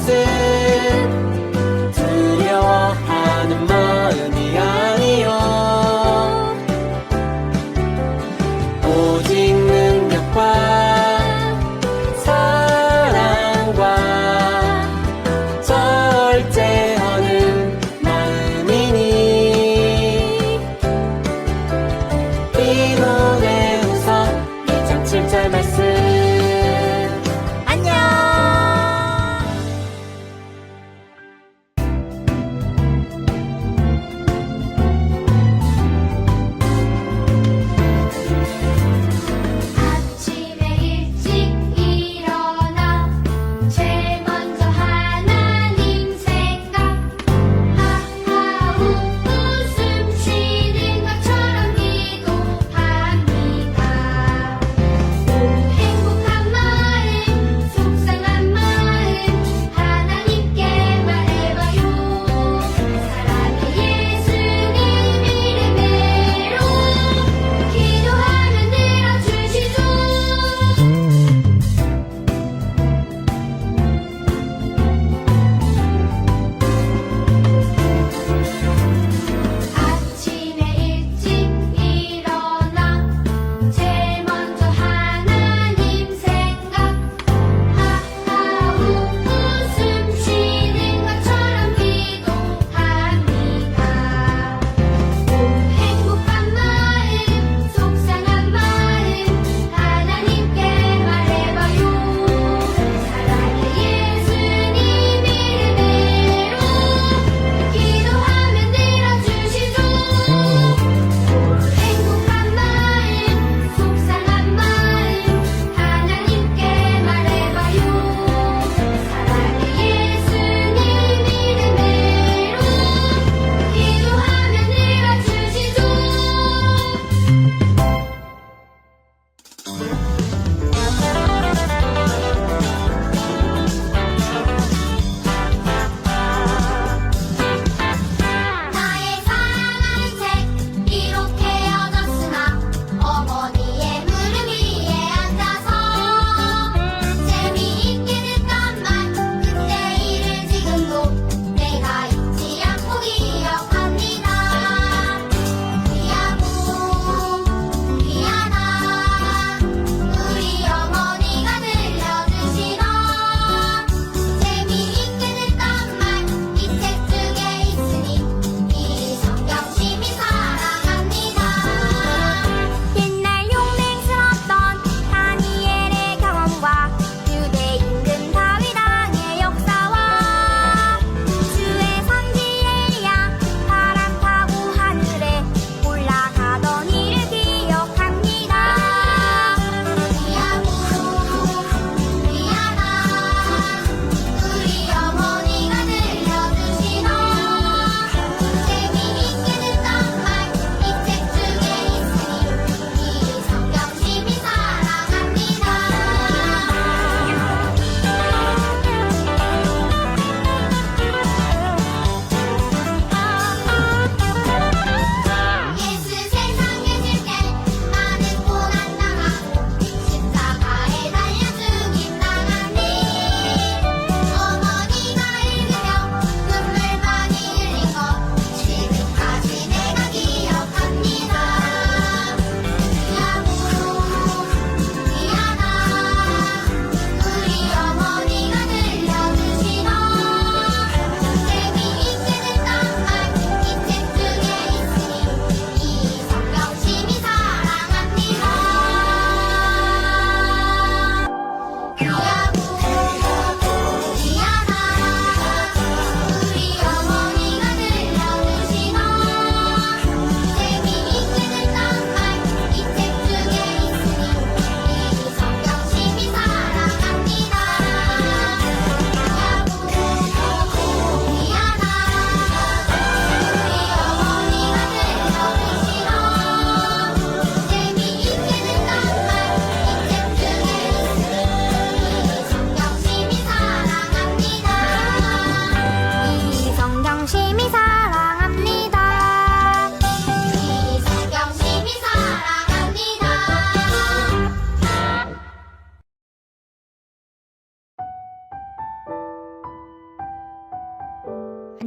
것은 두려워하는 마음이 아니요 오직 능력과 사랑과 절제하는 마음이니 디모데후서 2장 7절 말씀. 안녕.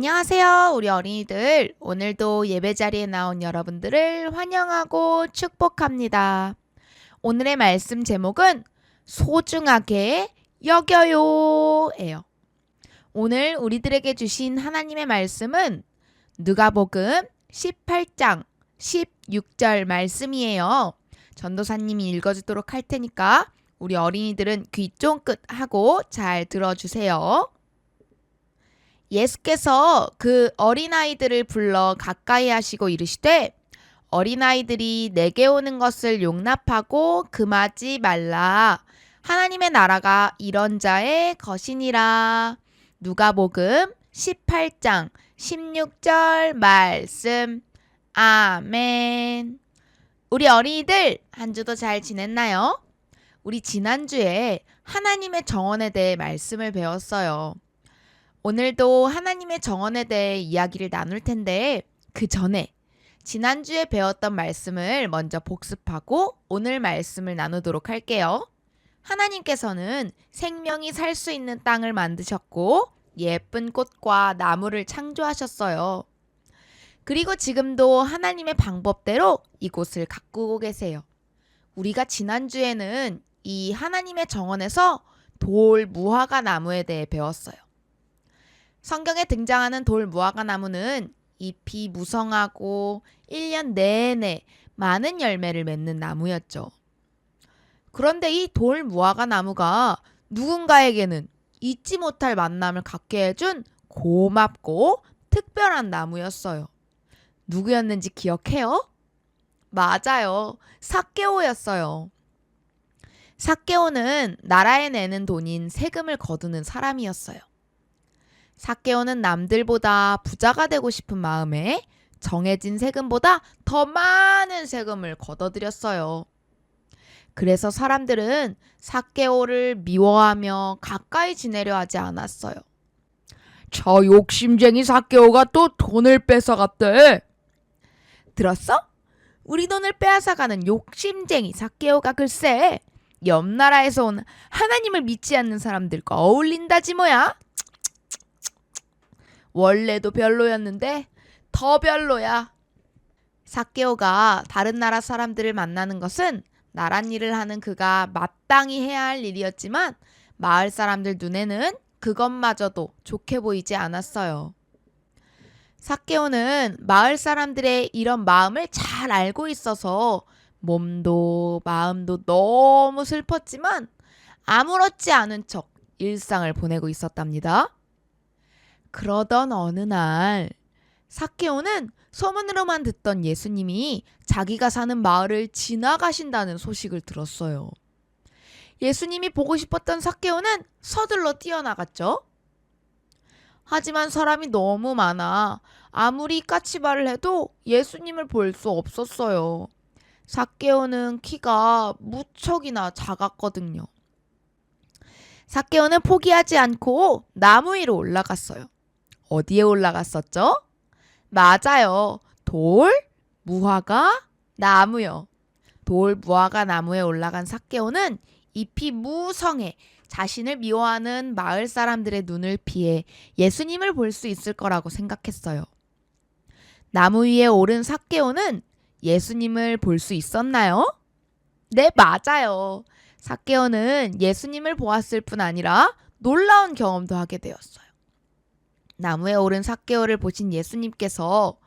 안녕하세요, 우리 어린이들. 오늘도 예배 자리에 나온 여러분들을 환영하고 축복합니다. 오늘의 말씀 제목은 소중하게 여겨요예요. 오늘 우리들에게 주신 하나님의 말씀은 누가복음 18장 16절 말씀이에요. 전도사님이 읽어주도록 할 테니까 우리 어린이들은 귀 쫑긋 하고 잘 들어주세요. 예수께서 그 어린아이들을 불러 가까이 하시고 이르시되 어린아이들이 내게 오는 것을 용납하고 금하지 말라. 하나님의 나라가 이런 자의 것이니라. 누가복음 18장 16절 말씀. 아멘. 우리 어린이들 한 주도 잘 지냈나요? 우리 지난주에 하나님의 정언에 대해 말씀을 배웠어요. 오늘도 하나님의 정언에 대해 이야기를 나눌 텐데 그 전에 지난주에 배웠던 말씀을 먼저 복습하고 오늘 말씀을 나누도록 할게요. 하나님께서는 생명이 살 수 있는 땅을 만드셨고 예쁜 꽃과 나무를 창조하셨어요. 그리고 지금도 하나님의 방법대로 이곳을 가꾸고 계세요. 우리가 지난주에는 이 하나님의 정언에서 돌 무화과 나무에 대해 배웠어요. 성경에 등장하는 돌 무화과 나무는 잎이 무성하고 1년 내내 많은 열매를 맺는 나무였죠. 그런데 이 돌 무화과 나무가 누군가에게는 잊지 못할 만남을 갖게 해준 고맙고 특별한 나무였어요. 누구였는지 기억해요? 맞아요. 삭개오였어요. 삭개오는 나라에 내는 돈인 세금을 거두는 사람이었어요. 삭개오는 남들보다 부자가 되고 싶은 마음에 정해진 세금보다 더 많은 세금을 걷어들였어요. 그래서 사람들은 삭개오를 미워하며 가까이 지내려 하지 않았어요. 저 욕심쟁이 삭개오가 또 돈을 뺏어갔대. 들었어? 우리 돈을 빼앗아가는 욕심쟁이 삭개오가 글쎄 옆 나라에서 온 하나님을 믿지 않는 사람들과 어울린다지 뭐야. 원래도 별로였는데 더 별로야. 삭개오가 다른 나라 사람들을 만나는 것은 나랏 일을 하는 그가 마땅히 해야 할 일이었지만 마을 사람들 눈에는 그것마저도 좋게 보이지 않았어요. 삭개오는 마을 사람들의 이런 마음을 잘 알고 있어서 몸도 마음도 너무 슬펐지만 아무렇지 않은 척 일상을 보내고 있었답니다. 그러던 어느 날 삭개오는 소문으로만 듣던 예수님이 자기가 사는 마을을 지나가신다는 소식을 들었어요. 예수님이 보고 싶었던 삭개오는 서둘러 뛰어나갔죠. 하지만 사람이 너무 많아 아무리 까치발을 해도 예수님을 볼 수 없었어요. 삭개오는 키가 무척이나 작았거든요. 삭개오는 포기하지 않고 나무 위로 올라갔어요. 어디에 올라갔었죠? 맞아요. 돌, 무화과, 나무요. 돌, 무화과 나무에 올라간 삭개오는 잎이 무성해 자신을 미워하는 마을 사람들의 눈을 피해 예수님을 볼 수 있을 거라고 생각했어요. 나무 위에 오른 삭개오는 예수님을 볼 수 있었나요? 네, 맞아요. 삭개오는 예수님을 보았을 뿐 아니라 놀라운 경험도 하게 되었어요. 나무에 오른 삭개오를 보신 예수님께서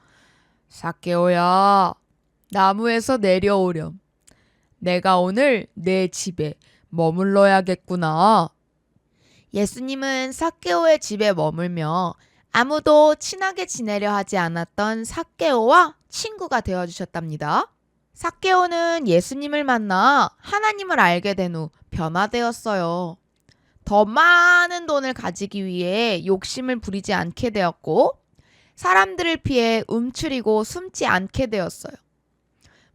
삭개오야, 나무에서 내려오렴. 내가 오늘 내 집에 머물러야겠구나. 예수님은 삭개오의 집에 머물며 아무도 친하게 지내려 하지 않았던 삭개오와 친구가 되어주셨답니다. 삭개오는 예수님을 만나 하나님을 알게 된 후 변화되었어요. 더 많은 돈을 가지기 위해 욕심을 부리지 않게 되었고 사람들을 피해 움츠리고 숨지 않게 되었어요.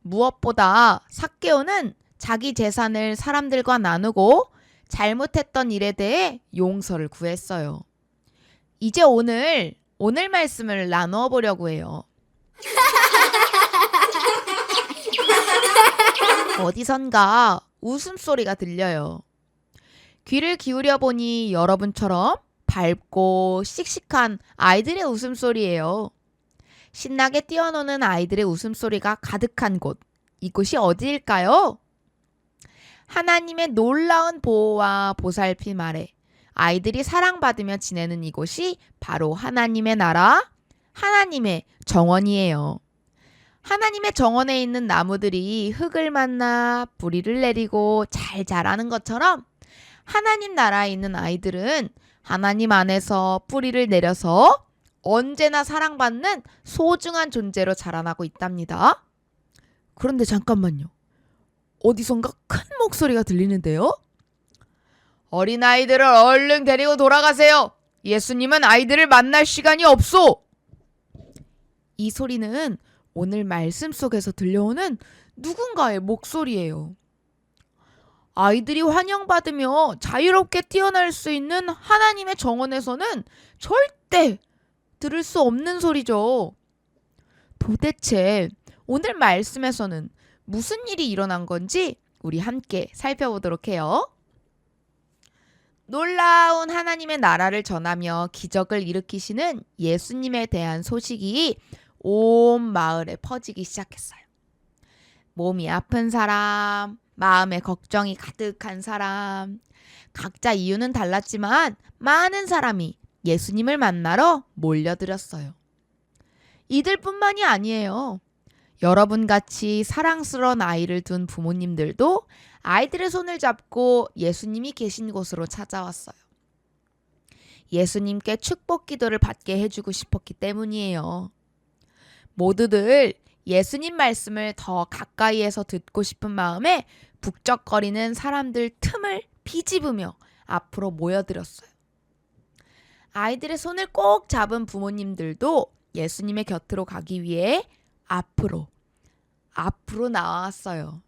무엇보다 삭개오는 자기 재산을 사람들과 나누고 잘못했던 일에 대해 용서를 구했어요. 이제 오늘 말씀을 나누어 보려고 해요. 어디선가 웃음소리가 들려요. 귀를 기울여 보니 여러분처럼 밝고 씩씩한 아이들의 웃음소리예요. 신나게 뛰어노는 아이들의 웃음소리가 가득한 곳, 이곳이 어디일까요? 하나님의 놀라운 보호와 보살핌 아래 아이들이 사랑받으며 지내는 이곳이 바로 하나님의 나라, 하나님의 정원이에요. 하나님의 정원에 있는 나무들이 흙을 만나 뿌리를 내리고 잘 자라는 것처럼 하나님 나라에 있는 아이들은 하나님 안에서 뿌리를 내려서 언제나 사랑받는 소중한 존재로 자라나고 있답니다. 그런데 잠깐만요. 어디선가 큰 목소리가 들리는데요? 어린아이들을 얼른 데리고 돌아가세요. 예수님은 아이들을 만날 시간이 없소. 이 소리는 오늘 말씀 속에서 들려오는 누군가의 목소리예요. 아이들이 환영받으며 자유롭게 뛰어날 수 있는 하나님의 정원에서는 절대 들을 수 없는 소리죠. 도대체 오늘 말씀에서는 무슨 일이 일어난 건지 우리 함께 살펴보도록 해요. 놀라운 하나님의 나라를 전하며 기적을 일으키시는 예수님에 대한 소식이 온 마을에 퍼지기 시작했어요. 몸이 아픈 사람, 마음에 걱정이 가득한 사람, 각자 이유는 달랐지만 많은 사람이 예수님을 만나러 몰려들었어요. 이들뿐만이 아니에요. 여러분같이 사랑스러운 아이를 둔 부모님들도 아이들의 손을 잡고 예수님이 계신 곳으로 찾아왔어요. 예수님께 축복 기도를 받게 해주고 싶었기 때문이에요. 모두들 예수님 말씀을 더 가까이에서 듣고 싶은 마음에 북적거리는 사람들 틈을 비집으며 앞으로 모여들었어요. 아이들의 손을 꼭 잡은 부모님들도 예수님의 곁으로 가기 위해 앞으로 나왔어요.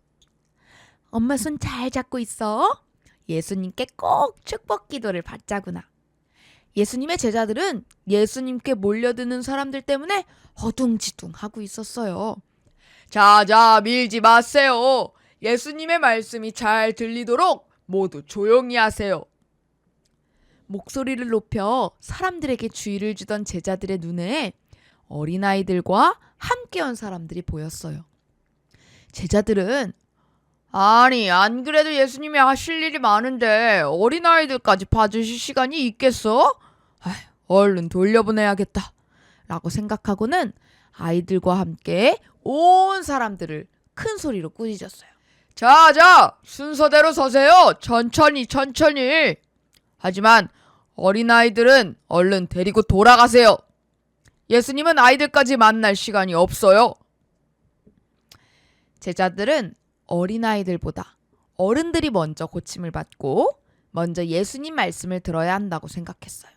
엄마 손 잘 잡고 있어. 예수님께 꼭 축복 기도를 받자구나. 예수님의 제자들은 예수님께 몰려드는 사람들 때문에 허둥지둥 하고 있었어요. 자, 밀지 마세요. 예수님의 말씀이 잘 들리도록 모두 조용히 하세요. 목소리를 높여 사람들에게 주의를 주던 제자들의 눈에 어린아이들과 함께 온 사람들이 보였어요. 제자들은 아니, 안 그래도 예수님이 하실 일이 많은데 어린아이들까지 봐주실 시간이 있겠어? 얼른 돌려보내야겠다 라고 생각하고는 아이들과 함께 온 사람들을 큰 소리로 꾸짖었어요. 자, 순서대로 서세요. 천천히. 하지만 어린아이들은 얼른 데리고 돌아가세요. 예수님은 아이들까지 만날 시간이 없어요. 제자들은 어린아이들보다 어른들이 먼저 고침을 받고 먼저 예수님 말씀을 들어야 한다고 생각했어요.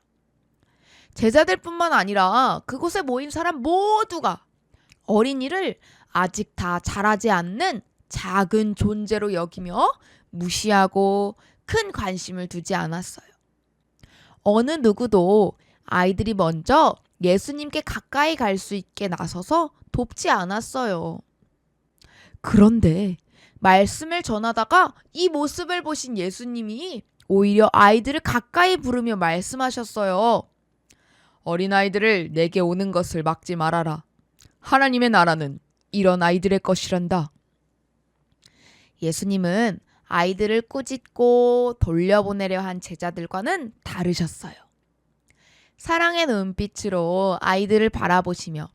제자들뿐만 아니라 그곳에 모인 사람 모두가 어린이를 아직 다 자라지 않는 작은 존재로 여기며 무시하고 큰 관심을 두지 않았어요. 어느 누구도 아이들이 먼저 예수님께 가까이 갈 수 있게 나서서 돕지 않았어요. 그런데 말씀을 전하다가 이 모습을 보신 예수님이 오히려 아이들을 가까이 부르며 말씀하셨어요. 어린아이들을 내게 오는 것을 막지 말아라. 하나님의 나라는 이런 아이들의 것이란다. 예수님은 아이들을 꾸짖고 돌려보내려 한 제자들과는 다르셨어요. 사랑의 눈빛으로 아이들을 바라보시며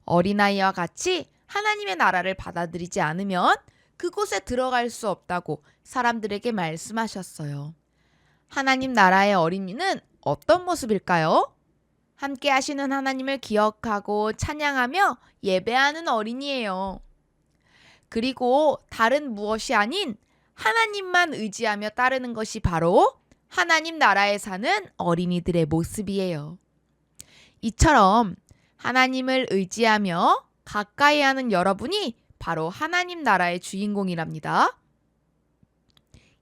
어린아이와 같이 하나님의 나라를 받아들이지 않으면 그곳에 들어갈 수 없다고 사람들에게 말씀하셨어요. 하나님 나라의 어린이는 어떤 모습일까요? 함께 하시는 하나님을 기억하고 찬양하며 예배하는 어린이예요. 그리고 다른 무엇이 아닌 하나님만 의지하며 따르는 것이 바로 하나님 나라에 사는 어린이들의 모습이에요. 이처럼 하나님을 의지하며 가까이 하는 여러분이 바로 하나님 나라의 주인공이랍니다.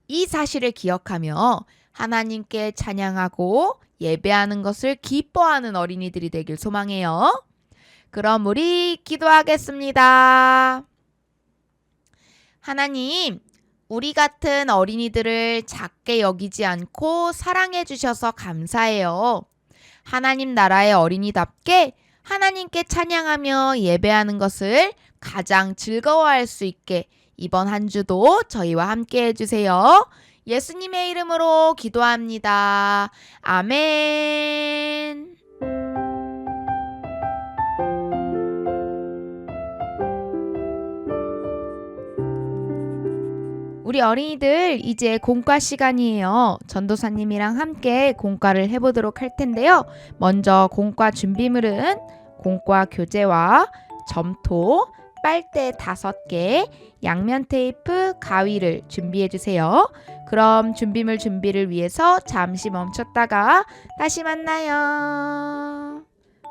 이 사실을 기억하며 하나님께 찬양하고 예배하는 것을 기뻐하는 어린이들이 되길 소망해요. 그럼 우리 기도하겠습니다. 하나님, 우리 같은 어린이들을 작게 여기지 않고 사랑해 주셔서 감사해요. 하나님 나라의 어린이답게 하나님께 찬양하며 예배하는 것을 가장 즐거워할 수 있게 이번 한 주도 저희와 함께 해주세요. 예수님의 이름으로 기도합니다. 아멘. 우리 어린이들 이제 공과 시간이에요. 전도사님이랑 함께 공과를 해보도록 할 텐데요. 먼저 공과 준비물은 공과 교재와 점토, 빨대 5개, 양면 테이프, 가위를 준비해 주세요. 그럼 준비물 준비를 위해서 잠시 멈췄다가 다시 만나요.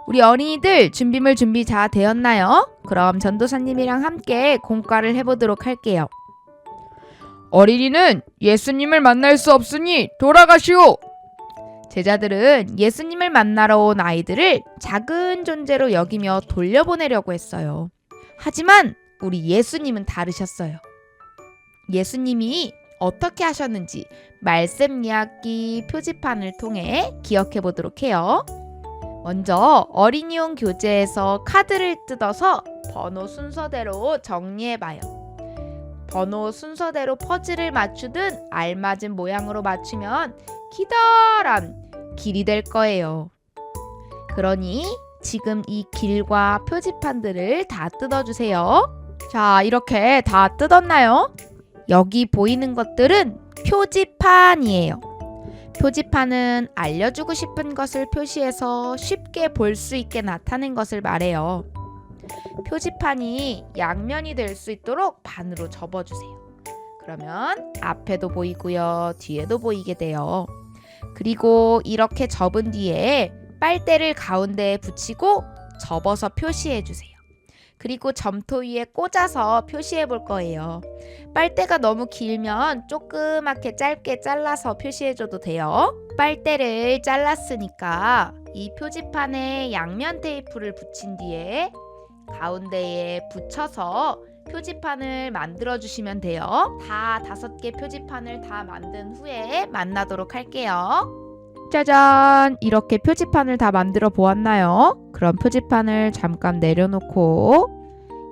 우리 어린이들 준비물 준비 다 되었나요? 그럼 전도사님이랑 함께 공과를 해보도록 할게요. 어린이는 예수님을 만날 수 없으니 돌아가시오. 제자들은 예수님을 만나러 온 아이들을 작은 존재로 여기며 돌려보내려고 했어요. 하지만 우리 예수님은 다르셨어요. 예수님이 어떻게 하셨는지 말씀 이야기 표지판을 통해 기억해 보도록 해요. 먼저 어린이용 교재에서 카드를 뜯어서 번호 순서대로 정리해 봐요. 번호 순서대로 퍼즐을 맞추듯 알맞은 모양으로 맞추면 기다란 길이 될 거예요. 그러니 지금 이 길과 표지판들을 다 뜯어주세요. 자, 이렇게 다 뜯었나요? 여기 보이는 것들은 표지판이에요. 표지판은 알려주고 싶은 것을 표시해서 쉽게 볼 수 있게 나타낸 것을 말해요. 표지판이 양면이 될 수 있도록 반으로 접어주세요. 그러면 앞에도 보이고요, 뒤에도 보이게 돼요. 그리고 이렇게 접은 뒤에 빨대를 가운데에 붙이고 접어서 표시해 주세요. 그리고 점토 위에 꽂아서 표시해 볼 거예요. 빨대가 너무 길면 조그맣게 짧게 잘라서 표시해 줘도 돼요. 빨대를 잘랐으니까 이 표지판에 양면 테이프를 붙인 뒤에 가운데에 붙여서 표지판을 만들어 주시면 돼요. 다 5개 표지판을 다 만든 후에 만나도록 할게요. 짜잔! 이렇게 표지판을 다 만들어 보았나요? 그럼 표지판을 잠깐 내려놓고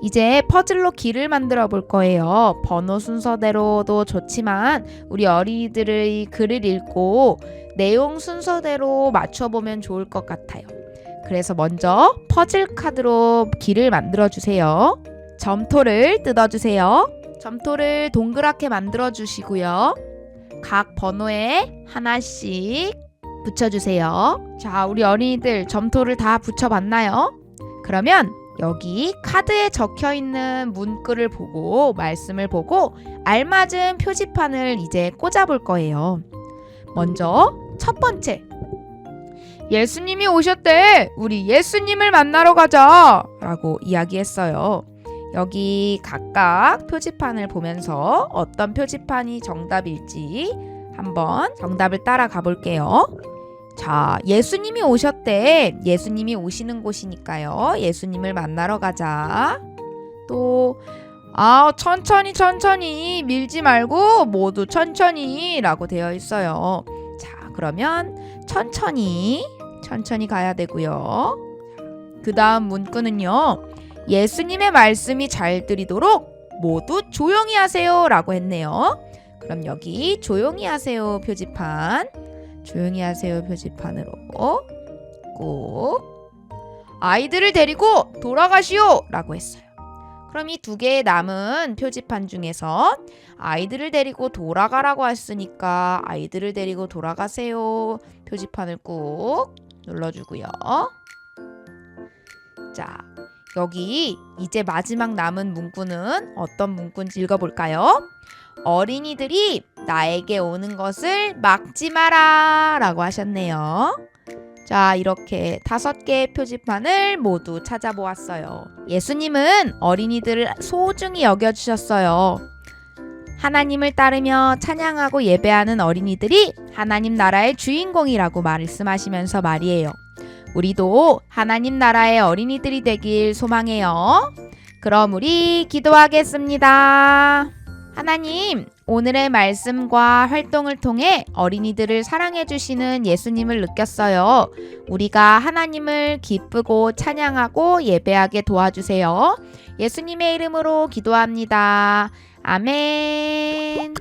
이제 퍼즐로 길을 만들어 볼 거예요. 번호 순서대로도 좋지만 우리 어린이들의 글을 읽고 내용 순서대로 맞춰보면 좋을 것 같아요. 그래서 먼저 퍼즐 카드로 길을 만들어 주세요. 점토를 뜯어 주세요. 점토를 동그랗게 만들어 주시고요. 각 번호에 하나씩 붙여주세요. 자, 우리 어린이들 점토를 다 붙여봤나요? 그러면 여기 카드에 적혀있는 문구를 보고 말씀을 보고 알맞은 표지판을 이제 꽂아볼 거예요. 먼저 첫 번째, 예수님이 오셨대. 우리 예수님을 만나러 가자 라고 이야기했어요. 여기 각각 표지판을 보면서 어떤 표지판이 정답일지 한번 정답을 따라가 볼게요. 자, 예수님이 오셨대. 예수님이 오시는 곳이니까요. 예수님을 만나러 가자. 또 천천히 밀지 말고 모두 천천히 라고 되어 있어요. 자, 그러면 천천히 가야 되고요. 그 다음 문구는요. 예수님의 말씀이 잘 들리도록 모두 조용히 하세요 라고 했네요. 그럼 여기 조용히 하세요 표지판, 조용히 하세요 표지판으로 꼭 아이들을 데리고 돌아가시오 라고 했어요. 그럼 이 2개의 남은 표지판 중에서 아이들을 데리고 돌아가라고 했으니까 아이들을 데리고 돌아가세요 표지판을 꾹 눌러주고요. 자, 여기 이제 마지막 남은 문구는 어떤 문구인지 읽어볼까요? 어린이들이 나에게 오는 것을 막지 마라 라고 하셨네요. 자, 이렇게 5개의 표지판을 모두 찾아보았어요. 예수님은 어린이들을 소중히 여겨주셨어요. 하나님을 따르며 찬양하고 예배하는 어린이들이 하나님 나라의 주인공이라고 말씀하시면서 말이에요. 우리도 하나님 나라의 어린이들이 되길 소망해요. 그럼 우리 기도하겠습니다. 하나님, 오늘의 말씀과 활동을 통해 어린이들을 사랑해 주시는 예수님을 느꼈어요. 우리가 하나님을 기쁘고 찬양하고 예배하게 도와주세요. 예수님의 이름으로 기도합니다. 아멘.